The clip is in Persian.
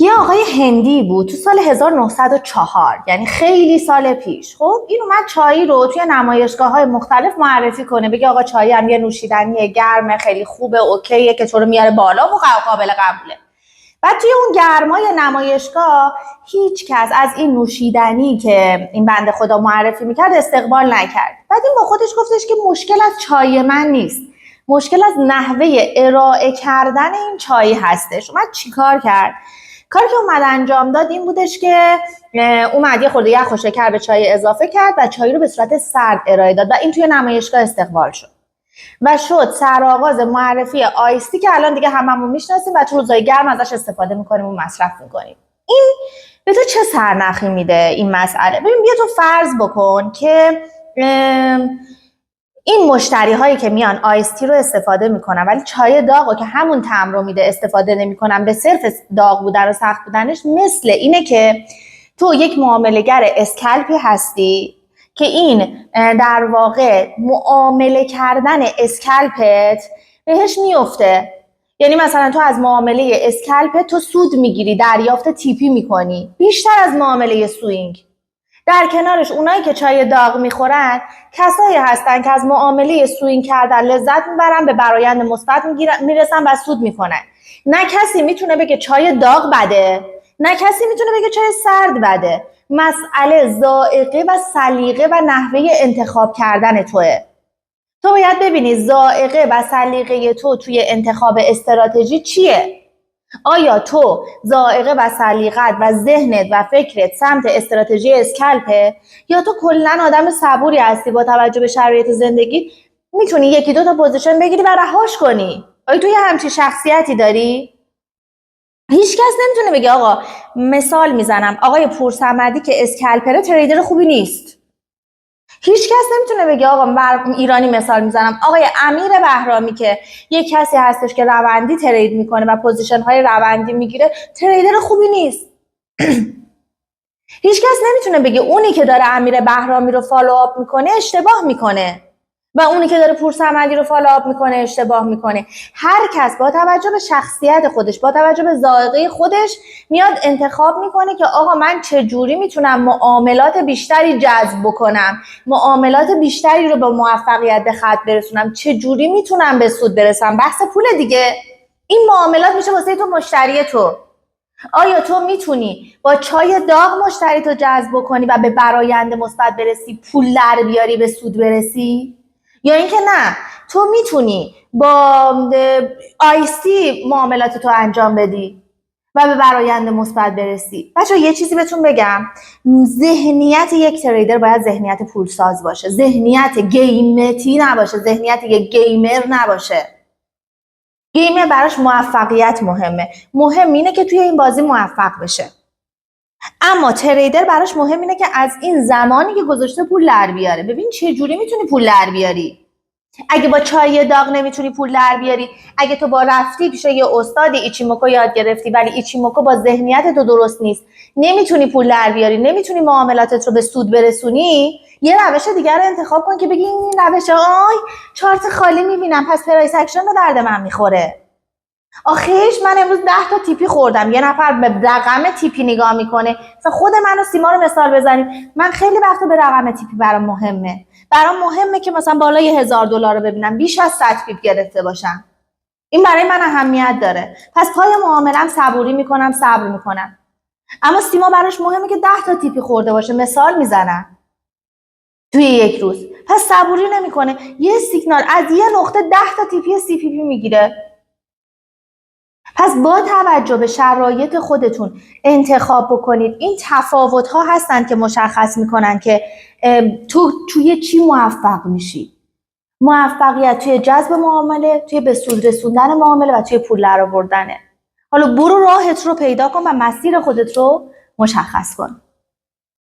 یه آقای هندی بود تو سال 1904، یعنی خیلی سال پیش. خب این اومد چای رو توی نمایشگاه‌های مختلف معرفی کنه، بگه آقا چای هم یه نوشیدنی گرمه، خیلی خوبه، اوکیه که تو رو میاره بالا و قابل قبوله. بعد توی اون گرمای نمایشگاه هیچ کس از این نوشیدنی که این بنده خدا معرفی میکرد استقبال نکرد. بعد این با خودش گفتش که مشکل از چای من نیست، مشکل از نحوه ارائه کردن این چای هستش. اومد چیکار کرد؟ کاری که اومد انجام داد این بودش که اومد یه خورده یخ و شکر به چای اضافه کرد و چای رو به صورت سرد ارائه داد و این توی نمایشگاه استقبال شد و شد سرآغاز معرفی آیستی که الان دیگه هممون میشناسیم و تو روزای گرم ازش استفاده میکنیم و مصرف میکنیم. این به تو چه سرنخی میده این مسئله؟ ببین بیا تو فرض بکن که این مشتری هایی که میان آیستی رو استفاده میکنن ولی چای داغو که همون طعم رو میده استفاده نمیکنن به صرف داغ بودن و سخت بودنش. مثل اینه که تو یک معامله‌گر اسکلپی هستی که این در واقع معامله کردن اسکلپت بهش میفته. یعنی مثلا تو از معامله اسکلپت تو سود میگیری، دریافت تیپی میکنی بیشتر از معامله سوینگ. در کنارش اونایی که چای داغ میخورن کسایی هستن که از معامله سوینگ کردن لذت میبرن، به برآیند مثبت میرسن و سود میکنن. نه کسی میتونه بگه چای داغ بده، نه کسی میتونه بگه چای سرد بده. مسئله ذائقه و سلیقه و نحوه انتخاب کردن توه. تو باید ببینی ذائقه و سلیقه تو توی انتخاب استراتژی چیه. آیا تو ذائقه و سلیقت و ذهنت و فکرت سمت استراتژی اسکلپه، یا تو کلا آدم صبوری هستی با توجه به شرایط زندگی میتونی یکی دو تا پوزیشن بگیری و رهاش کنی؟ آیا تو یه همچین شخصیتی داری؟ هیچ کس نمیتونه بگه. آقا مثال میزنم، آقای پورصمدی که اسکلپره تریدر خوبی نیست. هیچ کس نمیتونه بگه. آقا ایرانی مثال میزنم، آقای امیر بهرامی که یک کسی هستش که روندی ترید میکنه و پوزیشن های روندی میگیره تریدر خوبی نیست. هیچ کس نمیتونه بگه اونی که داره امیر بهرامی رو فالو آپ میکنه اشتباه میکنه و اونی که داره پورصمدی رو فالو آپ میکنه اشتباه میکنه. هر کس با توجه به شخصیت خودش، با توجه به ذائقه خودش میاد انتخاب میکنه که آقا من چه جوری میتونم معاملات بیشتری جذب بکنم، معاملات بیشتری رو به موفقیت به خط برسونم، چه جوری میتونم به سود برسم. بحث پول دیگه. این معاملات میشه واسه تو مشتری تو. آیا تو میتونی با چای داغ مشتری تو جذب کنی و به برآیند مثبت برسی، پول در بیاری، به سود برسی؟ یا اینکه نه، تو میتونی با آیستی معاملات تو انجام بدی و به برآیند مثبت برسی؟ بچه‌ها یه چیزی بهتون بگم، ذهنیت یک تریدر باید ذهنیت پولساز باشه، ذهنیت گیمتی نباشه، ذهنیت یک گیمر نباشه. گیمر براش موفقیت مهمه، مهم اینه که توی این بازی موفق بشه. اما تریدر براش مهم اینه که از این زمانی که گذاشته پول در بیاره. ببین چه جوری میتونی پول در بیاری. اگه با چای داغ نمیتونی پول در بیاری، اگه تو با رفتی پیش یه استاد ایچیموکو یاد گرفتی ولی ایچیموکو با ذهنیت تو درست نیست، نمیتونی پول در بیاری، نمیتونی معاملاتت رو به سود برسونی، یه روش دیگر رو انتخاب کن که بگی این روش چارت خالی میبینم پس پرایس اکشن به درد من میخوره. آخیش من امروز 10 تا تیپی خوردم، یه نفر به رقم تیپی نگاه میکنه. مثلا خود من و سیما رو مثال بزنیم، من خیلی وقتا به رقم تیپی برام مهمه که مثلا بالای $1000 رو ببینم، بیش از 100 تیپ گرفته باشم. این برای من اهمیت داره. پس پای معامله‌ام صبوری میکنم، صبر میکنم. اما سیما براش مهمه که 10 تا تیپی خورده باشه، مثال میزنم، توی یک روز. پس صبوری نمیکنه، یه سیگنال از یه نقطه 10 تا تیپی سی پی پی میگیره. پس با توجه به شرایط خودتون انتخاب بکنید. این تفاوت‌ها هستن که مشخص میکنن که توی چی موفق میشی. موفقیت توی جذب معامله، توی به سود رسوندن معامله و توی پول در آوردنه. حالا برو راهت رو پیدا کن و مسیر خودت رو مشخص کن.